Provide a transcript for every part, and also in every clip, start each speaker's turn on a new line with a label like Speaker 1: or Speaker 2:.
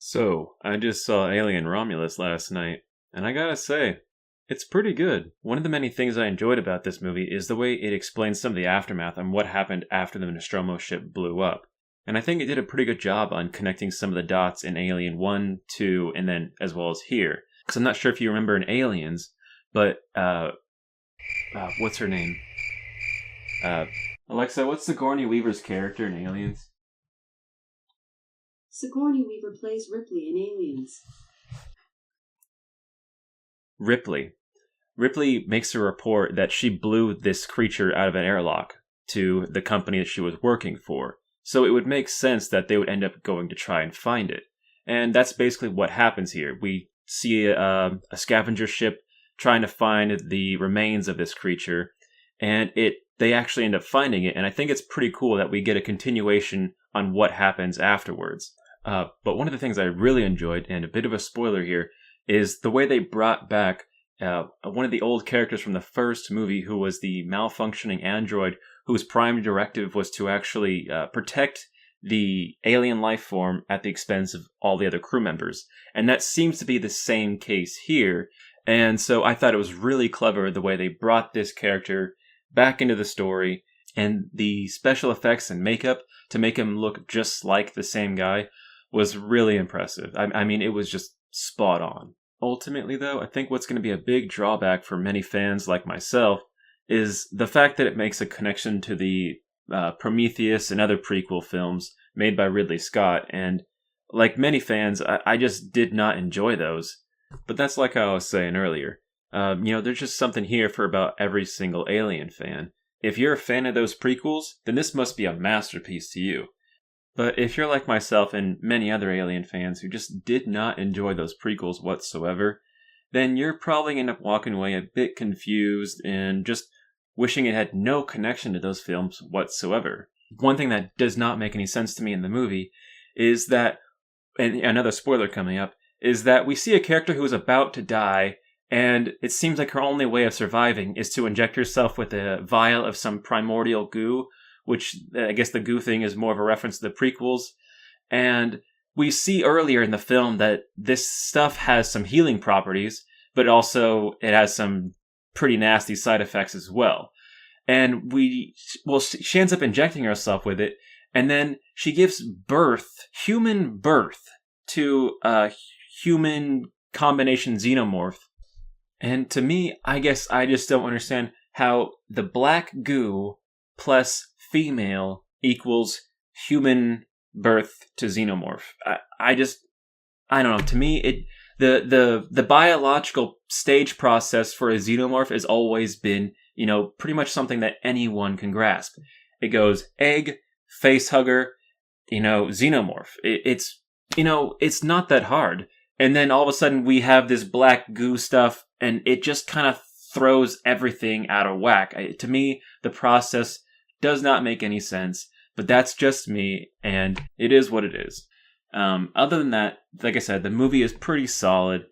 Speaker 1: So, I just saw Alien Romulus last night, and I gotta say, it's pretty good. One of the many things I enjoyed about this movie is the way it explains some of the aftermath on what happened after the Nostromo ship blew up. And I think it did a pretty good job on connecting some of the dots in Alien 1, 2, and then as well as here. Because I'm not sure if you remember in Aliens, but, what's her name? Alexa, what's Sigourney Weaver's character in Aliens?
Speaker 2: Sigourney Weaver plays Ripley in Aliens.
Speaker 1: Ripley. Ripley makes a report that she blew this creature out of an airlock to the company that she was working for. So it would make sense that they would end up going to try and find it. And that's basically what happens here. We see a scavenger ship trying to find the remains of this creature, and they actually end up finding it. And I think it's pretty cool that we get a continuation on what happens afterwards. But one of the things I really enjoyed, and a bit of a spoiler here, is the way they brought back one of the old characters from the first movie, who was the malfunctioning android whose prime directive was to actually protect the alien life form at the expense of all the other crew members. And that seems to be the same case here. And so I thought it was really clever the way they brought this character back into the story, and the special effects and makeup to make him look just like the same guy was really impressive. I mean, it was just spot on. Ultimately, though, I think what's going to be a big drawback for many fans like myself is the fact that it makes a connection to the Prometheus and other prequel films made by Ridley Scott, and like many fans, I just did not enjoy those. But that's like I was saying earlier. There's just something here for about every single Alien fan. If you're a fan of those prequels, then this must be a masterpiece to you. But if you're like myself and many other Alien fans who just did not enjoy those prequels whatsoever, then you're probably going to end up walking away a bit confused and just wishing it had no connection to those films whatsoever. One thing that does not make any sense to me in the movie is that, and another spoiler coming up, is that we see a character who is about to die, and it seems like her only way of surviving is to inject herself with a vial of some primordial goo, which I guess the goo thing is more of a reference to the prequels. And we see earlier in the film that this stuff has some healing properties, but also it has some pretty nasty side effects as well. And she ends up injecting herself with it, and then she gives human birth, to a human combination xenomorph. And to me, I guess I just don't understand how the black goo plus female equals human birth to xenomorph. I don't know. To me, the biological stage process for a xenomorph has always been, pretty much something that anyone can grasp. It goes egg, face hugger, xenomorph. It's not that hard. And then all of a sudden we have this black goo stuff, and it just kind of throws everything out of whack. To me, the process does not make any sense, but that's just me, and it is what it is. Other than that, like I said, the movie is pretty solid,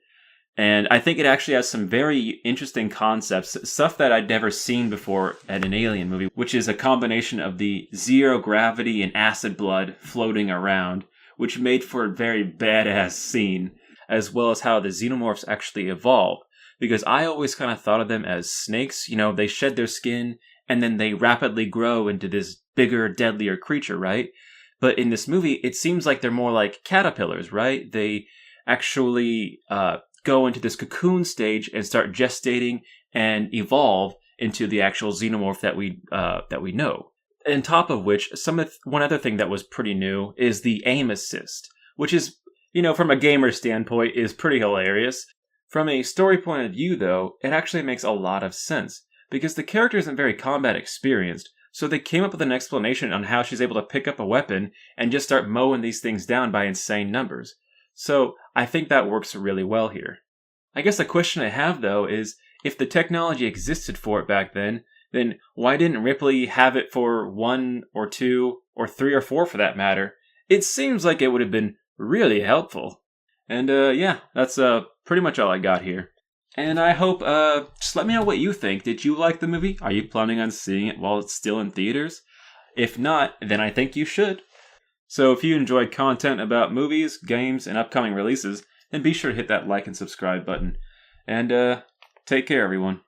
Speaker 1: and I think it actually has some very interesting concepts, stuff that I'd never seen before at an Alien movie, which is a combination of the zero gravity and acid blood floating around, which made for a very badass scene, as well as how the xenomorphs actually evolve. Because I always kind of thought of them as snakes. They shed their skin, and then they rapidly grow into this bigger, deadlier creature, right? But in this movie, it seems like they're more like caterpillars, right? They actually go into this cocoon stage and start gestating and evolve into the actual xenomorph that we know. On top of which, one other thing that was pretty new is the aim assist, which is, from a gamer standpoint, is pretty hilarious. From a story point of view, though, it actually makes a lot of sense, because the character isn't very combat experienced, so they came up with an explanation on how she's able to pick up a weapon and just start mowing these things down by insane numbers. So I think that works really well here. I guess the question I have, though, is if the technology existed for it back then why didn't Ripley have it for 1 or 2 or 3 or 4 for that matter? It seems like it would have been really helpful. And that's pretty much all I got here. And I hope, just let me know what you think. Did you like the movie? Are you planning on seeing it while it's still in theaters? If not, then I think you should. So if you enjoyed content about movies, games, and upcoming releases, then be sure to hit that like and subscribe button. And take care, everyone.